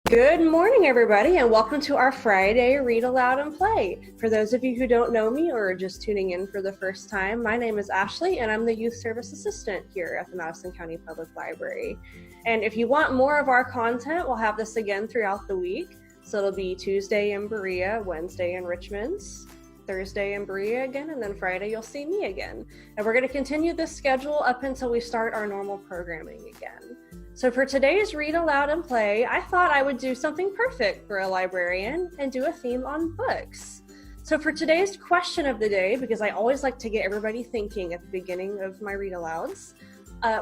Good morning, everybody, and welcome to our Friday Read Aloud and Play. For those of you who don't know me or are just tuning in for the first time, my name is Ashley, and I'm the Youth Service Assistant here at the Madison County Public Library. And if you want more of our content, we'll have this again throughout the week. So it'll be Tuesday in Berea, Wednesday in Richmond's, Thursday in Berea again, and then Friday you'll see me again. And we're going to continue this schedule up until we start our normal programming again. So for today's Read Aloud and Play, I thought I would do something perfect for a librarian and do a theme on books. So for today's question of the day, because I always like to get everybody thinking at the beginning of my read alouds,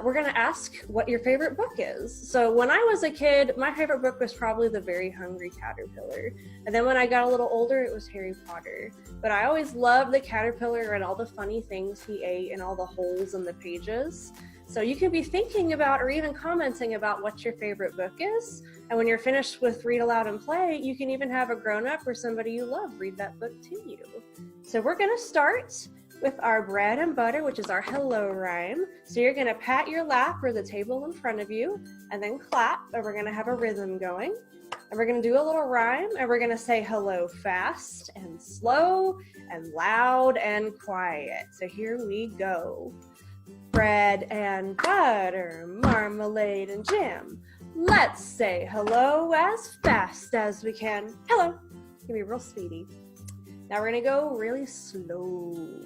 we're going to ask what your favorite book is. So when I was a kid, my favorite book was probably The Very Hungry Caterpillar. And then when I got a little older, it was Harry Potter. But I always loved the caterpillar and all the funny things he ate and all the holes in the pages. So you can be thinking about or even commenting about what your favorite book is. And when you're finished with Read Aloud and Play, you can even have a grown-up or somebody you love read that book to you. So we're going to start with our bread and butter, which is our hello rhyme. So you're going to pat your lap or the table in front of you and then clap, and we're going to have a rhythm going. And we're going to do a little rhyme, and we're going to say hello fast and slow and loud and quiet. So here we go. Bread and butter, marmalade and jam. Let's say hello as fast as we can. Hello. It's gonna be real speedy. Now we're gonna go really slow.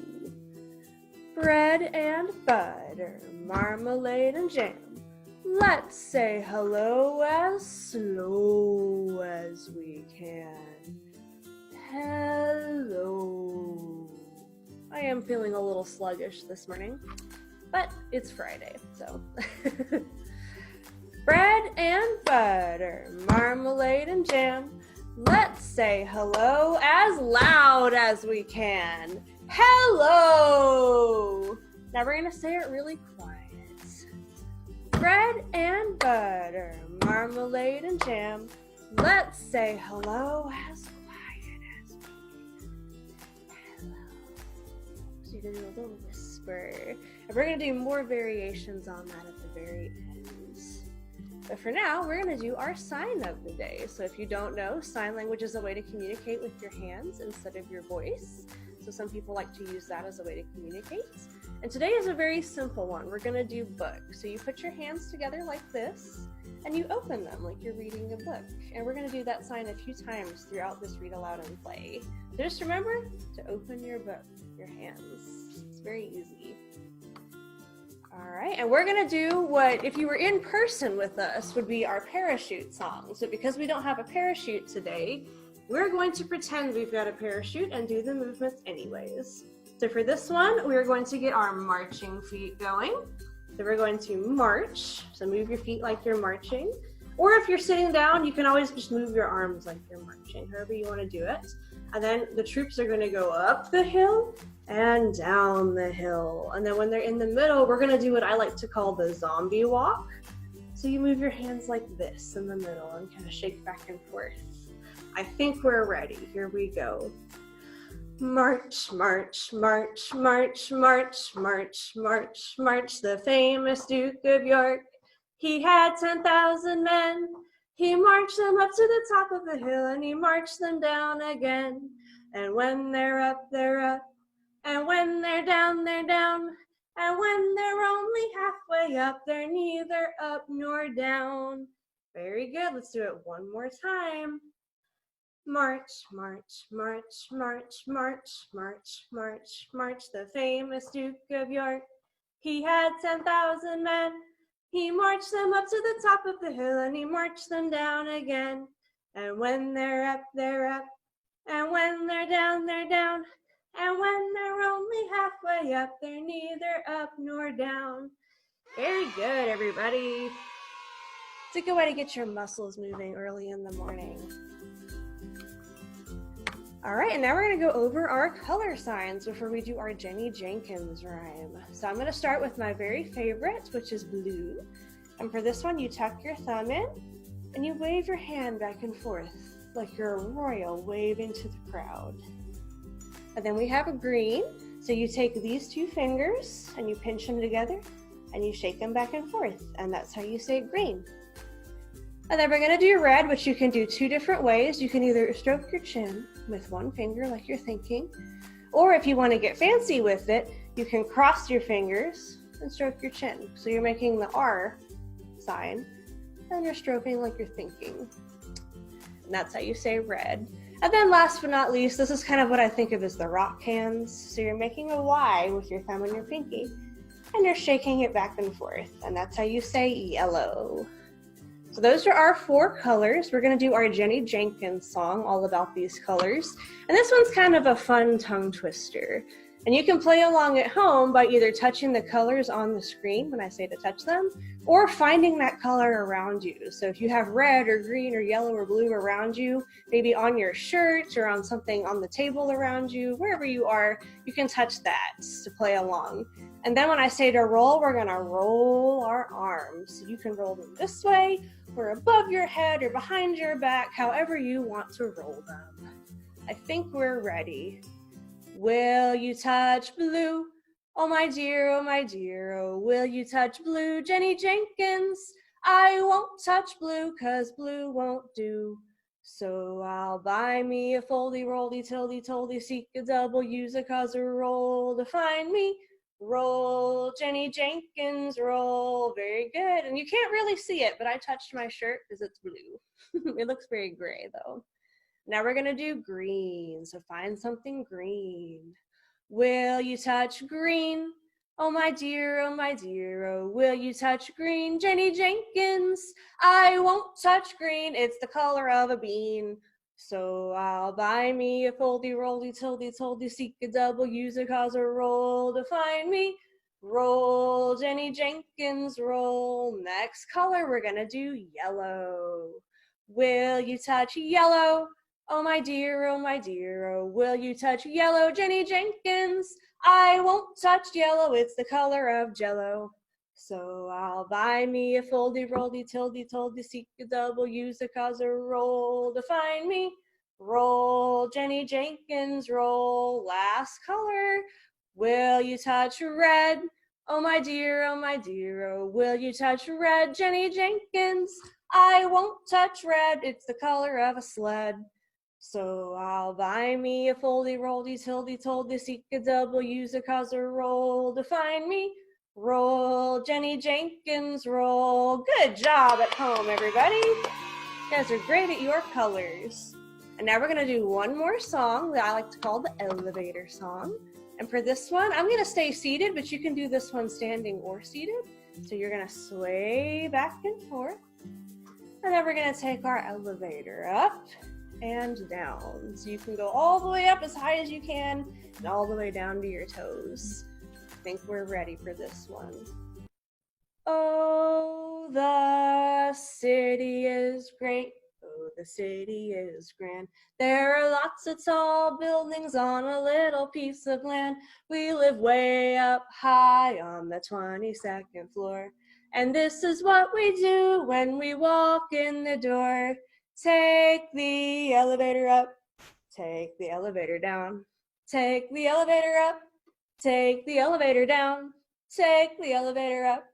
Bread and butter, marmalade and jam. Let's say hello as slow as we can. Hello. I am feeling a little sluggish this morning, but it's Friday, so. Bread and butter, marmalade and jam. Let's say hello as loud as we can. Hello! Now we're gonna say it really quiet. Bread and butter, marmalade and jam. Let's say hello as quiet as we can. Hello. So you're gonna do a little whisper. And we're going to do more variations on that at the very end. But for now, we're going to do our sign of the day. So if you don't know, sign language is a way to communicate with your hands instead of your voice. So some people like to use that as a way to communicate. And today is a very simple one. We're going to do book. So you put your hands together like this, and you open them like you're reading a book. And we're going to do that sign a few times throughout this Read Aloud and Play. So just remember to open your book, your hands. It's very easy. All right, and we're gonna do what, if you were in person with us, would be our parachute song. So because we don't have a parachute today, we're going to pretend we've got a parachute and do the movements anyways. So for this one, we're going to get our marching feet going. So we're going to march, so move your feet like you're marching. Or if you're sitting down, you can always just move your arms like you're marching, however you wanna do it. And then the troops are gonna go up the hill and down the hill. And then when they're in the middle, we're gonna do what I like to call the zombie walk. So you move your hands like this in the middle and kind of shake back and forth. I think we're ready. Here we go. March, march, march, march, march, march, march, march, the famous Duke of York. He had 10,000 men. He marched them up to the top of the hill, and he marched them down again. And when they're up, they're up. And when they're down, they're down. And when they're only halfway up, they're neither up nor down. Very good. Let's do it one more time. March, march, march, march, march, march, march, march, the famous Duke of York. He had 10,000 men. He marched them up to the top of the hill, and he marched them down again. And when they're up, they're up. And when they're down, they're down. And when they're only halfway up, they're neither up nor down. Very good, everybody. It's a good way to get your muscles moving early in the morning. All right, and now we're gonna go over our color signs before we do our Jenny Jenkins rhyme. So I'm gonna start with my very favorite, which is blue. And for this one, you tuck your thumb in and you wave your hand back and forth like you're a royal waving to the crowd. And then we have a green. So you take these two fingers and you pinch them together and you shake them back and forth. And that's how you say green. And then we're gonna do red, which you can do two different ways. You can either stroke your chin with one finger like you're thinking, or if you wanna get fancy with it, you can cross your fingers and stroke your chin. So you're making the R sign and you're stroking like you're thinking. And that's how you say red. And then last but not least, this is kind of what I think of as the rock hands. So you're making a Y with your thumb and your pinky and you're shaking it back and forth. And that's how you say yellow. So those are our 4 colors. We're gonna do our Jenny Jenkins song all about these colors. And this one's kind of a fun tongue twister. And you can play along at home by either touching the colors on the screen when I say to touch them, or finding that color around you. So if you have red or green or yellow or blue around you, maybe on your shirt or on something on the table around you, wherever you are, you can touch that to play along. And then when I say to roll, we're gonna roll our arms. So you can roll them this way, or above your head, or behind your back, however you want to roll them. I think we're ready. Will you touch blue? Oh my dear, oh my dear, oh will you touch blue? Jenny Jenkins, I won't touch blue 'cause blue won't do. So I'll buy me a foldy, roldy, tildy, toldy, seek a double, use a cause a roll to find me. Roll, Jenny Jenkins, roll. Very good. And you can't really see it, but I touched my shirt because it's blue. It looks very gray though. Now we're gonna do green, so find something green. Will you touch green? Oh my dear, oh will you touch green? Jenny Jenkins, I won't touch green, it's the color of a bean. So I'll buy me a foldy, roldy, tildy, toldy, seek a double, use a cause a roll to find me. Roll, Jenny Jenkins, roll. Next color, we're gonna do yellow. Will you touch yellow? Oh my dear, oh will you touch yellow? Jenny Jenkins, I won't touch yellow, it's the color of jello. So I'll buy me a foldy, roldy, tildy, toldy, seek a double, use a cause a roll to find me. Roll, Jenny Jenkins, roll. Last color, will you touch red? Oh my dear, oh will you touch red? Jenny Jenkins, I won't touch red, it's the color of a sled. So I'll buy me a foldy, roldy, tildy, toldy, seek a double, use a cause a roll to find me. Roll, Jenny Jenkins, roll. Good job at home, everybody. You guys are great at your colors. And now we're gonna do one more song that I like to call the elevator song. And for this one, I'm gonna stay seated, but you can do this one standing or seated. So you're gonna sway back and forth. And then we're gonna take our elevator up and down. So you can go all the way up as high as you can and all the way down to your toes. I think we're ready for this one. Oh, the city is great. Oh, the city is grand. There are lots of tall buildings on a little piece of land. We live way up high on the 22nd floor. And this is what we do when we walk in the door. Take the elevator up, take the elevator down. Take the elevator up, take the elevator down. Take the elevator up,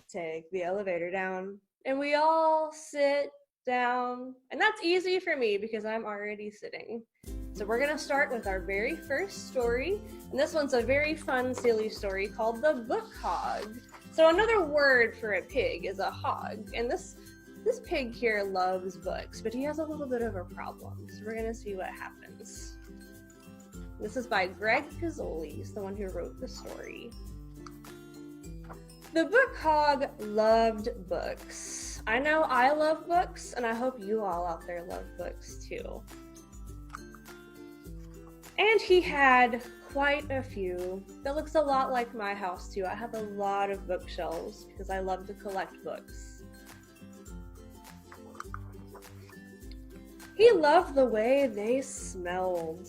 take the elevator down. And we all sit down. And that's easy for me because I'm already sitting. So we're gonna start with our very first story. And this one's a very fun, silly story called the Book Hog. So another word for a pig is a hog. And this pig here loves books, but he has a little bit of a problem. So we're gonna see what happens. This is by Greg Pizzoli, he's the one who wrote the story. The Book Hog loved books. I know I love books, and I hope you all out there love books too. And he had quite a few. That looks a lot like my house too. I have a lot of bookshelves because I love to collect books. He loved the way they smelled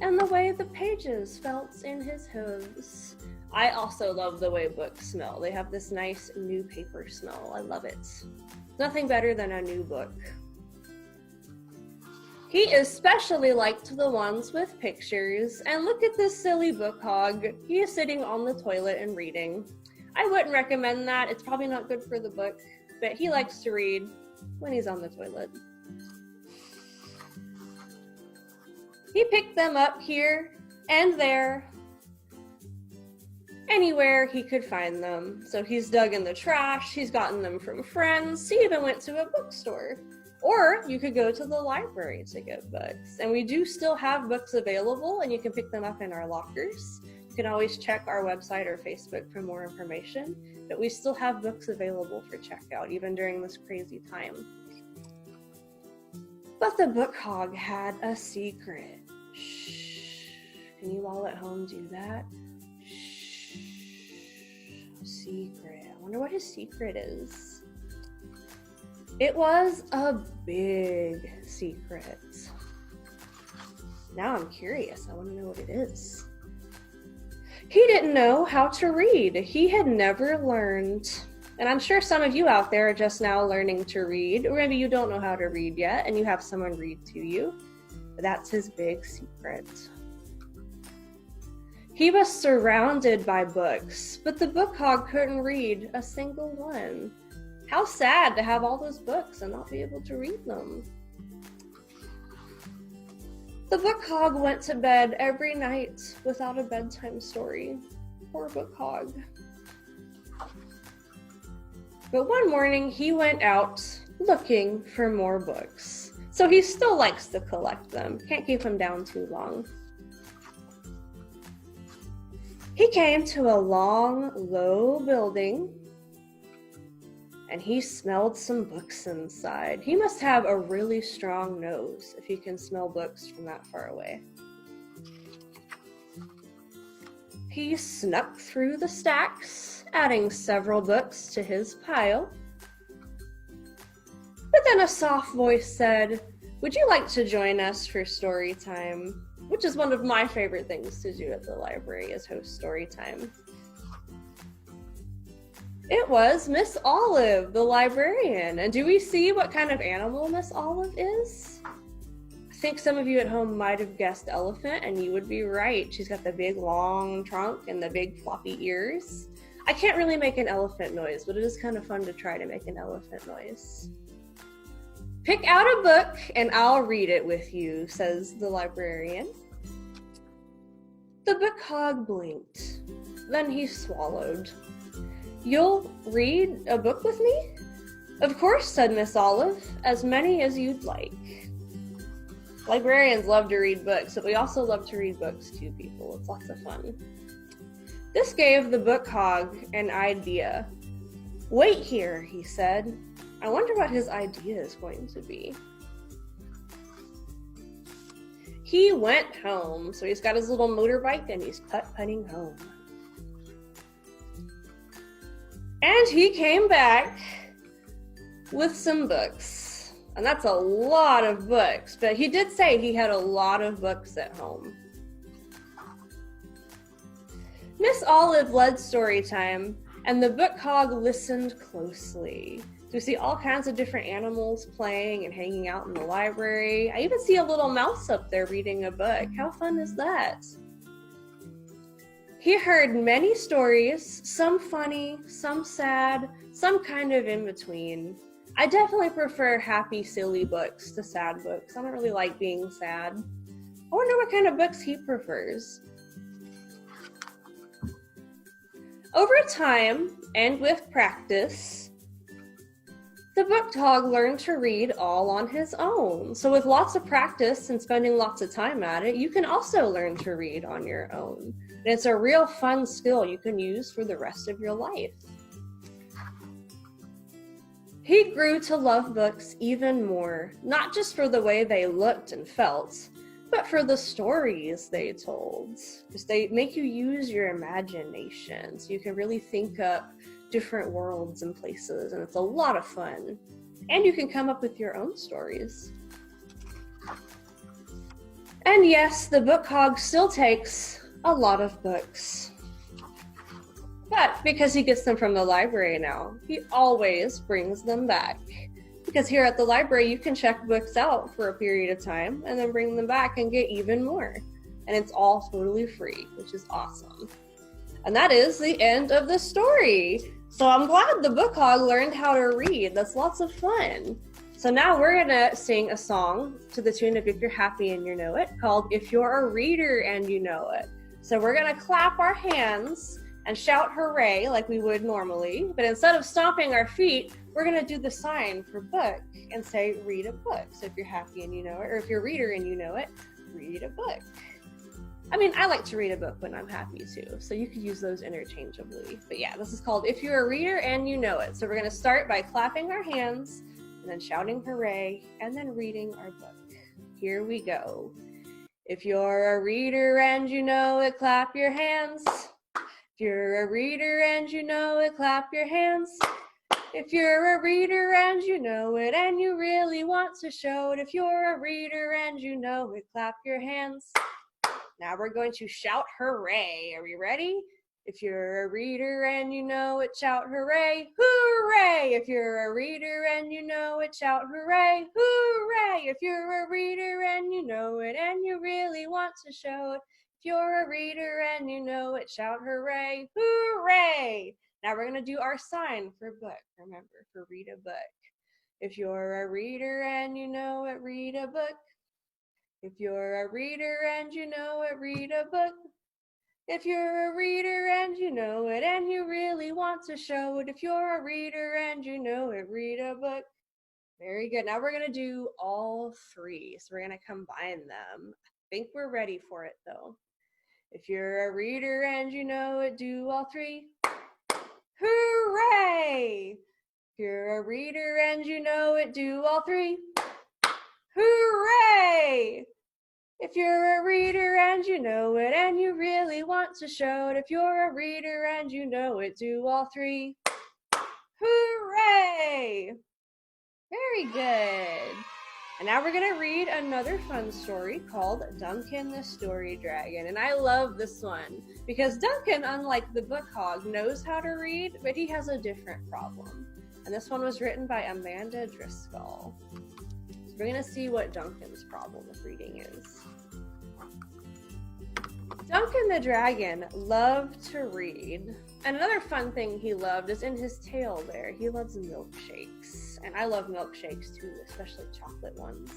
and the way the pages felt in his hooves. I also love the way books smell. They have this nice new paper smell. I love it. Nothing better than a new book. He especially liked the ones with pictures, and look at this silly book hog. He is sitting on the toilet and reading. I wouldn't recommend that. It's probably not good for the book, but he likes to read. when he's on the toilet. He picked them up here and there, anywhere he could find them. So he's dug in the trash, he's gotten them from friends, he even went to a bookstore. Or you could go to the library to get books. And we do still have books available, and you can pick them up in our lockers. You can always check our website or Facebook for more information, but we still have books available for checkout, even during this crazy time. But the Book Hog had a secret. Shh. Can you all at home do that? Shh. Secret. I wonder what his secret is. It was a big secret. Now I'm curious. I want to know what it is. He didn't know how to read. He had never learned. And I'm sure some of you out there are just now learning to read, or maybe you don't know how to read yet and you have someone read to you. But that's his big secret. He was surrounded by books, but the Book Hog couldn't read a single one. How sad to have all those books and not be able to read them. The Book Hog went to bed every night without a bedtime story. Poor Book Hog. But one morning he went out looking for more books. So he still likes to collect them. Can't keep them down too long. He came to a long, low building, and he smelled some books inside. He must have a really strong nose if he can smell books from that far away. He snuck through the stacks, adding several books to his pile. But then a soft voice said, "Would you like to join us for story time?" Which is one of my favorite things to do at the library, is host story time. It was Miss Olive, the librarian. And do we see what kind of animal Miss Olive is? I think some of you at home might have guessed elephant, and you would be right. She's got the big long trunk and the big floppy ears. I can't really make an elephant noise, but it is kind of fun to try to make an elephant noise. "Pick out a book and I'll read it with you," says the librarian. The Book Hog blinked. Then he swallowed. "You'll read a book with me?" "Of course," said Miss Olive, "as many as you'd like." Librarians love to read books, but we also love to read books to people. It's lots of fun. This gave the Book Hog an idea. "Wait here," he said. I wonder what his idea is going to be. He went home, so he's got his little motorbike and he's putt-putting home. And he came back with some books. And that's a lot of books, but he did say he had a lot of books at home. Miss Olive led story time, and the Book Hog listened closely. So we see all kinds of different animals playing and hanging out in the library. I even see a little mouse up there reading a book. How fun is that? He heard many stories, some funny, some sad, some kind of in between. I definitely prefer happy, silly books to sad books. I don't really like being sad. I wonder what kind of books he prefers. Over time, and with practice, the Book Hog learned to read all on his own. So with lots of practice and spending lots of time at it, you can also learn to read on your own. And it's a real fun skill you can use for the rest of your life. He grew to love books even more, not just for the way they looked and felt, but for the stories they told. Because they make you use your imagination, so you can really think up different worlds and places, and it's a lot of fun. And you can come up with your own stories. And yes, the Book Hog still takes a lot of books. But because he gets them from the library now, he always brings them back. Because here at the library, you can check books out for a period of time and then bring them back and get even more. And it's all totally free, which is awesome. And that is the end of the story. So I'm glad the Book Hog learned how to read. That's lots of fun. So now we're gonna sing a song to the tune of If You're Happy and You Know It, called If You're a Reader and You Know It. So we're gonna clap our hands and shout hooray like we would normally, but instead of stomping our feet, we're gonna do the sign for book and say read a book. So if you're happy and you know it, or if you're a reader and you know it, read a book. I mean, I like to read a book when I'm happy too, so you could use those interchangeably. But yeah, this is called If You're a Reader and You Know It. So we're gonna start by clapping our hands and then shouting hooray and then reading our book. Here we go. If you're a reader and you know it, clap your hands. If you're a reader and you know it, clap your hands. If you're a reader and you know it and you really want to show it, if you're a reader and you know it, clap your hands. Now we're going to shout hooray. Are we ready? If you're a reader and you know it, shout hooray, hooray! If you're a reader and you know it, shout hooray, hooray! If you're a reader and you know it and you really want to show it, if you're a reader and you know it, shout hooray, hooray! Now we're gonna do our sign for book, remember, for read a book. If you're a reader and you know it, read a book. If you're a reader and you know it, read a book. If you're a reader and you know it and you really want to show it, if you're a reader and you know it, read a book. Very good. Now we're going to do all three. So we're going to combine them. I think we're ready for it though. If you're a reader and you know it, do all three. Hooray! If you're a reader and you know it, do all three. Hooray! If you're a reader and you know it and you really want to show it, if you're a reader and you know it, do all three. Hooray! Very good. And now we're going to read another fun story called Duncan the Story Dragon. And I love this one because Duncan, unlike the Book Hog, knows how to read, but he has a different problem. And this one was written by Amanda Driscoll. So we're going to see what Duncan's problem with reading is. Duncan the dragon loved to read, and another fun thing he loved is in his tail there. He loves milkshakes, and I love milkshakes too, especially chocolate ones.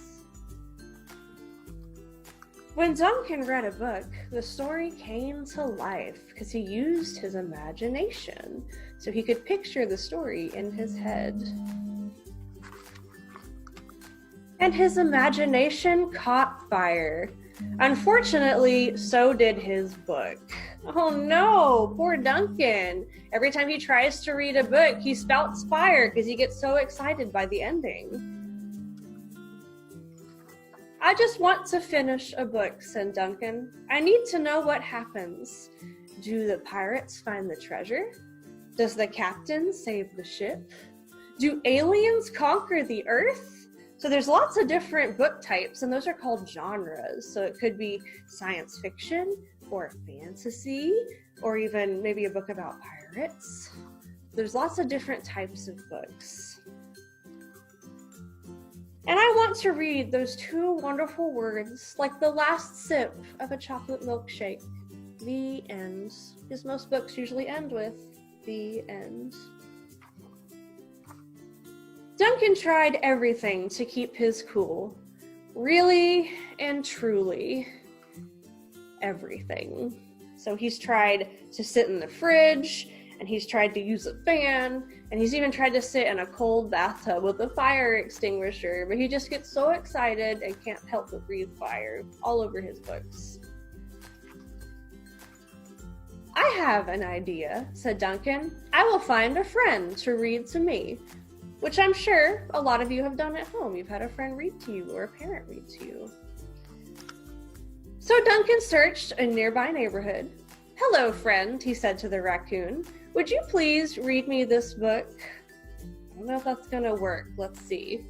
When Duncan read a book, the story came to life because he used his imagination, so he could picture the story in his head. And his imagination caught fire. Unfortunately, so did his book. Oh no, poor Duncan. Every time he tries to read a book, he spouts fire because he gets so excited by the ending. I just want to finish a book, said Duncan. I need to know what happens. Do the pirates find the treasure? Does the captain save the ship? Do aliens conquer the earth? So there's lots of different book types, and those are called genres. So it could be science fiction, or fantasy, or even maybe a book about pirates. There's lots of different types of books. And I want to read those two wonderful words, like the last sip of a chocolate milkshake. The end. Because most books usually end with the end. Duncan tried everything to keep his cool. Really and truly, everything. So he's tried to sit in the fridge, and he's tried to use a fan, and he's even tried to sit in a cold bathtub with a fire extinguisher, but he just gets so excited and can't help but breathe fire all over his books. I have an idea, said Duncan. I will find a friend to read to me. Which I'm sure a lot of you have done at home. You've had a friend read to you or a parent read to you. So Duncan searched a nearby neighborhood. Hello, friend, he said to the raccoon. Would you please read me this book? I don't know if that's gonna work. Let's see.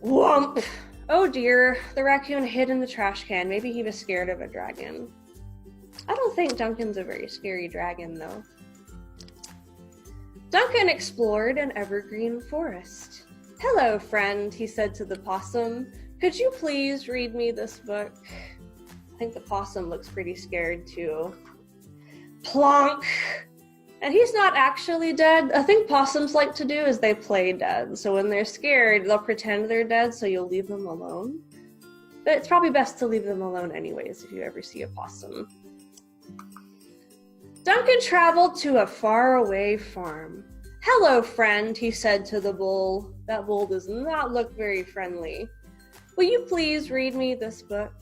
Whomp! Oh dear, the raccoon hid in the trash can. Maybe he was scared of a dragon. I don't think Duncan's a very scary dragon, though. Duncan explored an evergreen forest. Hello, friend, he said to the possum. Could you please read me this book? I think the possum looks pretty scared too. Plonk! And he's not actually dead. A thing possums like to do is they play dead. So when they're scared, they'll pretend they're dead, so you'll leave them alone. But it's probably best to leave them alone anyways if you ever see a possum. Duncan traveled to a faraway farm. "Hello, friend," he said to the bull. That bull does not look very friendly. "Will you please read me this book?"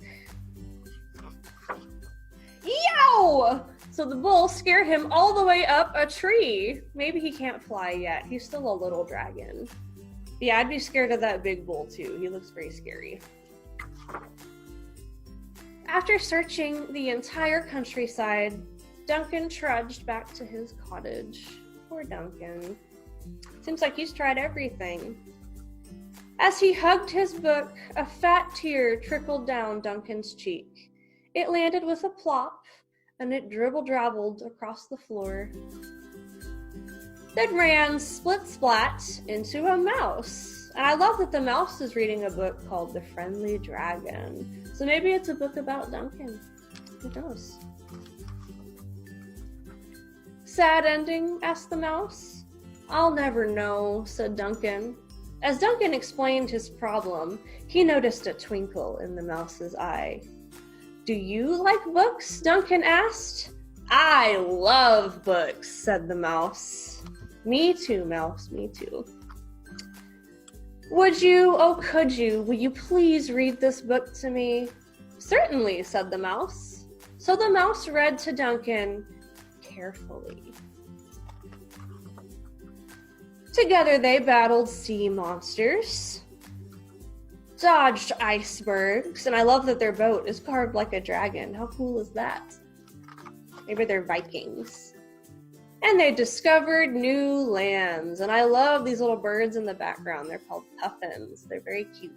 Yow! So the bull scared him all the way up a tree. Maybe he can't fly yet. He's still a little dragon. Yeah, I'd be scared of that big bull too. He looks very scary. After searching the entire countryside, Duncan trudged back to his cottage. Poor Duncan. Seems like he's tried everything. As he hugged his book, a fat tear trickled down Duncan's cheek. It landed with a plop, and it dribble-drabbled across the floor. Then ran split-splat into a mouse. And I love that the mouse is reading a book called The Friendly Dragon. So maybe it's a book about Duncan. Who knows? "Sad ending?" asked the mouse. "I'll never know," said Duncan. As Duncan explained his problem, he noticed a twinkle in the mouse's eye. "Do you like books?" Duncan asked. "I love books," said the mouse. "Me too, mouse, me too." "Would you, oh could you, will you please read this book to me?" "Certainly," said the mouse. So the mouse read to Duncan carefully. Together they battled sea monsters, dodged icebergs, and I love that their boat is carved like a dragon. How cool is that? Maybe they're Vikings. And they discovered new lands, and I love these little birds in the background. They're called puffins. They're very cute.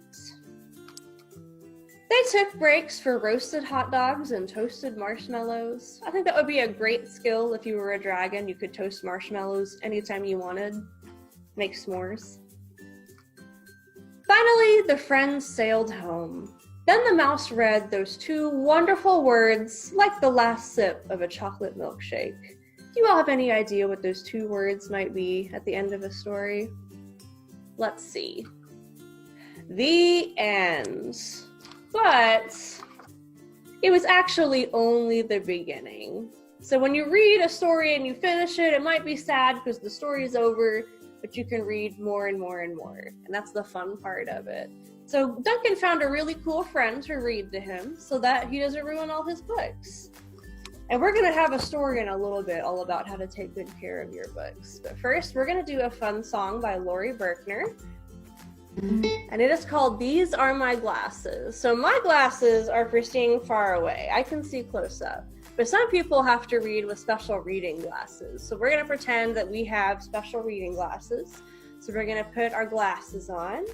They took breaks for roasted hot dogs and toasted marshmallows. I think that would be a great skill if you were a dragon. You could toast marshmallows anytime you wanted. Make s'mores. Finally, the friends sailed home. Then the mouse read those two wonderful words like the last sip of a chocolate milkshake. Do you all have any idea what those two words might be at the end of a story? Let's see. The end. But it was actually only the beginning. So when you read a story and you finish it, it might be sad because the story is over, but you can read more and more and more. And that's the fun part of it. So Duncan found a really cool friend to read to him so that he doesn't ruin all his books. And we're gonna have a story in a little bit all about how to take good care of your books. But first, we're gonna do a fun song by Lori Berkner. And it is called "These Are My Glasses." So my glasses are for seeing far away. I can see close up. But some people have to read with special reading glasses. So we're gonna pretend that we have special reading glasses. So we're gonna put our glasses on,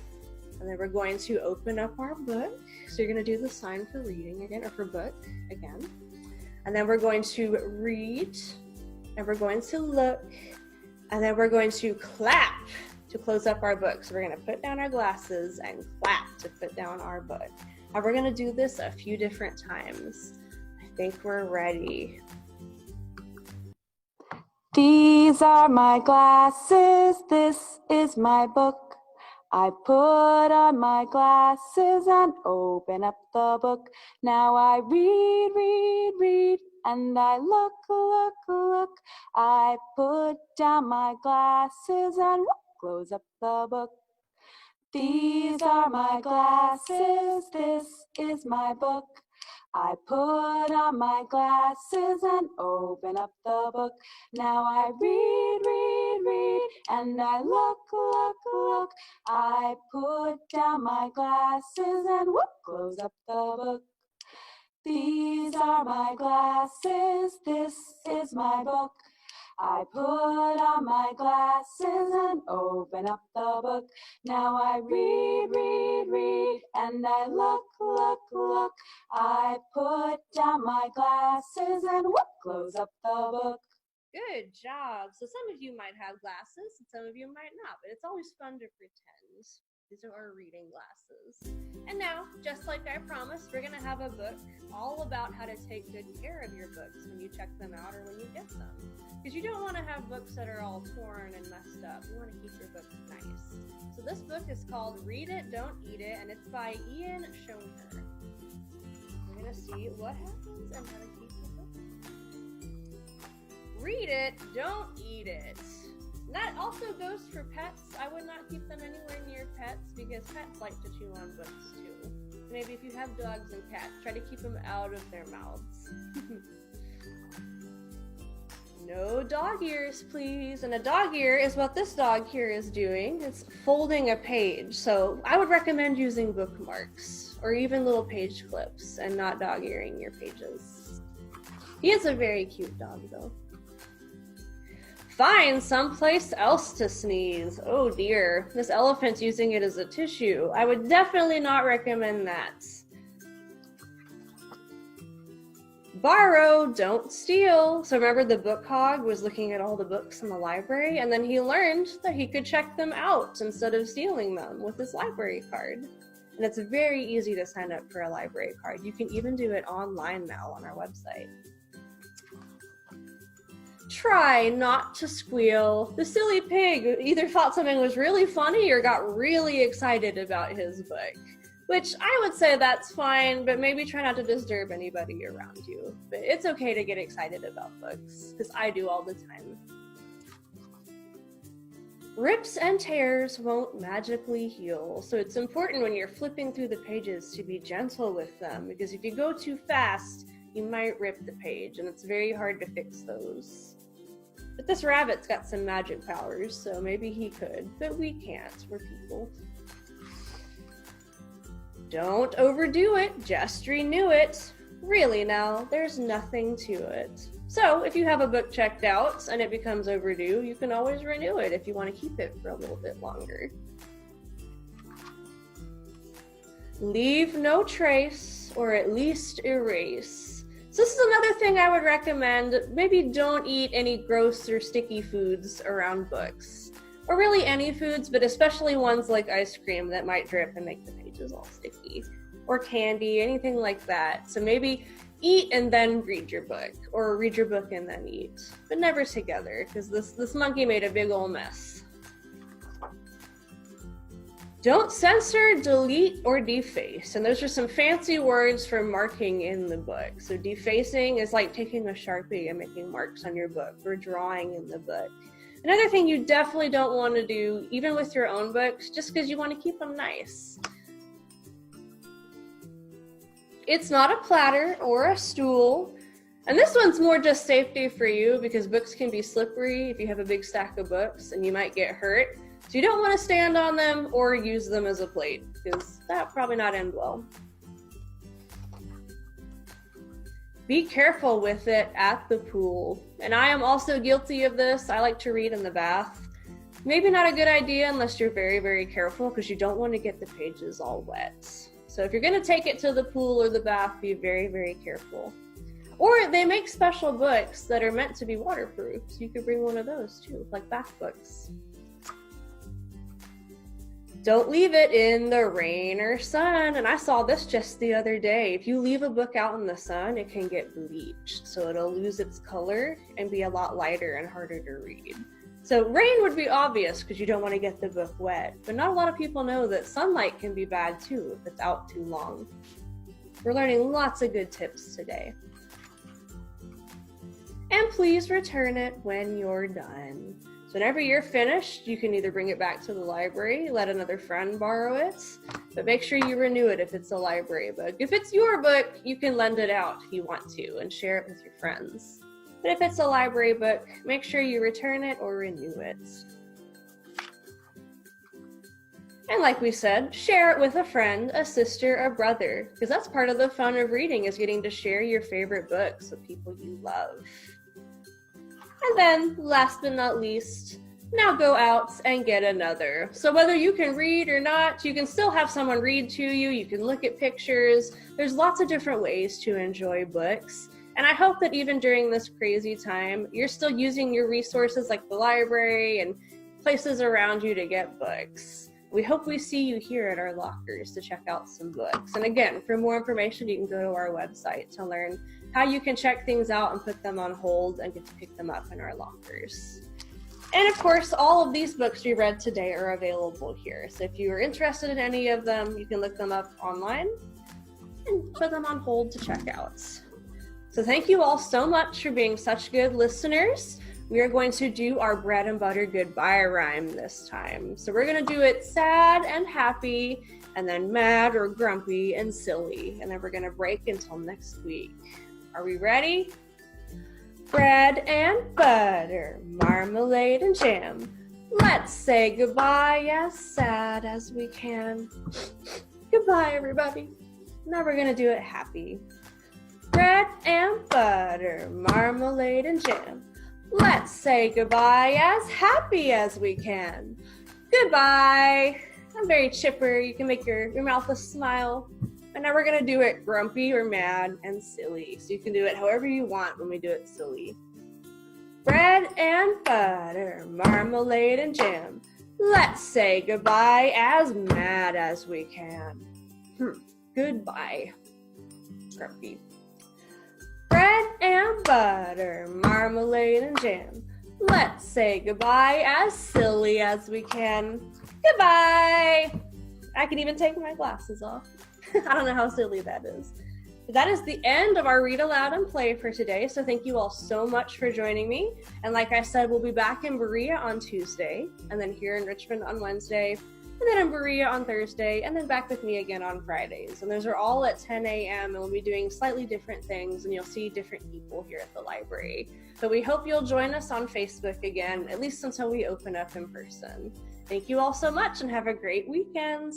and then we're going to open up our book. So you're gonna do the sign for reading again, or for book again. And then we're going to read, and we're going to look, and then we're going to clap to close up our book. So we're gonna put down our glasses and clap to put down our book. And we're gonna do this a few different times. I think we're ready. These are my glasses, this is my book. I put on my glasses and open up the book. Now I read, read, read, and I look, look, look. I put down my glasses and close up the book. These are my glasses, this is my book. I put on my glasses and open up the book. Now I read, read, read, and I look, look, look. I put down my glasses and close up the book. These are my glasses, this is my book. I put on my glasses and open up the book. Now I read, read, read, and I look, look, look. I put down my glasses and close up the book. Good job. So some of you might have glasses and some of you might not, but it's always fun to pretend. These are our reading glasses. And And now, just like I promised, we're gonna have a book all about how to take good care of your books when you check them out or when you get them. Because you don't want to have books that are all torn and messed up. You want to keep your books nice. So this book is called Read It, Don't Eat It, and it's by Ian Shoner. We're gonna see what happens and how to keep the book. Read it, don't eat it. That also goes for pets. I would not keep them anywhere near pets because pets like to chew on books too. Maybe if you have dogs and cats, try to keep them out of their mouths. No dog ears, please. And a dog ear is what this dog here is doing. It's folding a page. So I would recommend using bookmarks or even little page clips and not dog earing your pages. He is a very cute dog though. Find someplace else to sneeze. Oh dear, this elephant's using it as a tissue. I would definitely not recommend that. Borrow, don't steal. So remember the Book Hog was looking at all the books in the library and then he learned that he could check them out instead of stealing them with his library card. And it's very easy to sign up for a library card. You can even do it online now on our website. Try not to squeal. The silly pig either thought something was really funny or got really excited about his book, which I would say that's fine, but maybe try not to disturb anybody around you. But it's okay to get excited about books, because I do all the time. Rips and tears won't magically heal, so it's important when you're flipping through the pages to be gentle with them, because if you go too fast, you might rip the page, and it's very hard to fix those. But this rabbit's got some magic powers, so maybe he could, but we can't, we're people. Don't overdo it, just renew it. Really now, there's nothing to it. So if you have a book checked out and it becomes overdue, you can always renew it if you want to keep it for a little bit longer. Leave no trace, or at least erase. So this is another thing I would recommend. Maybe don't eat any gross or sticky foods around books. Or really any foods, but especially ones like ice cream that might drip and make the pages all sticky. Or candy, anything like that. So maybe eat and then read your book, or read your book and then eat. But never together, because this monkey made a big old mess. Don't censor, delete, or deface. And those are some fancy words for marking in the book. So defacing is like taking a Sharpie and making marks on your book, or drawing in the book. Another thing you definitely don't want to do, even with your own books, just because you want to keep them nice. It's not a platter or a stool. And this one's more just safety for you because books can be slippery if you have a big stack of books and you might get hurt. So you don't want to stand on them or use them as a plate because that probably not end well. Be careful with it at the pool. And I am also guilty of this. I like to read in the bath. Maybe not a good idea unless you're very, very careful because you don't want to get the pages all wet. So if you're going to take it to the pool or the bath, be very, very careful. Or they make special books that are meant to be waterproof. So you could bring one of those too, like bath books. Don't leave it in the rain or sun. And I saw this just the other day. If you leave a book out in the sun, it can get bleached. So it'll lose its color and be a lot lighter and harder to read. So rain would be obvious because you don't want to get the book wet. But not a lot of people know that sunlight can be bad too if it's out too long. We're learning lots of good tips today. And please return it when you're done. So whenever you're finished, you can either bring it back to the library, let another friend borrow it, but make sure you renew it if it's a library book. If it's your book, you can lend it out if you want to and share it with your friends. But if it's a library book, make sure you return it or renew it. And like we said, share it with a friend, a sister, a brother, because that's part of the fun of reading is getting to share your favorite books with people you love. And then, last but not least, now go out and get another. So whether you can read or not, you can still have someone read to you. You can look at pictures. There's lots of different ways to enjoy books. And I hope that even during this crazy time, you're still using your resources like the library and places around you to get books. We hope we see you here at our lockers to check out some books. And again, for more information, you can go to our website to learn how you can check things out and put them on hold and get to pick them up in our lockers. And of course, all of these books we read today are available here. So if you are interested in any of them, you can look them up online and put them on hold to check out. So thank you all so much for being such good listeners. We are going to do our bread and butter goodbye rhyme this time. So we're going to do it sad and happy, and then mad or grumpy and silly. And then we're going to break until next week. Are we ready? Bread and butter, marmalade and jam. Let's say goodbye as sad as we can. Goodbye, everybody. Now we're going to do it happy. Bread and butter, marmalade and jam. Let's say goodbye as happy as we can. Goodbye. I'm very chipper. You can make your mouth a smile. And now we're going to do it grumpy or mad and silly. So you can do it however you want when we do it silly. Bread and butter, marmalade and jam. Let's say goodbye as mad as we can. Goodbye. Grumpy. Bread and butter, marmalade and jam. Let's say goodbye as silly as we can. Goodbye. I can even take my glasses off. I don't know how silly that is. But that is the end of our Read Aloud and Play for today. So thank you all so much for joining me. And like I said, we'll be back in Berea on Tuesday, and then here in Richmond on Wednesday, and then in Berea on Thursday, and then back with me again on Fridays. And those are all at 10 a.m. and we'll be doing slightly different things, and you'll see different people here at the library. But we hope you'll join us on Facebook again, at least until we open up in person. Thank you all so much and have a great weekend.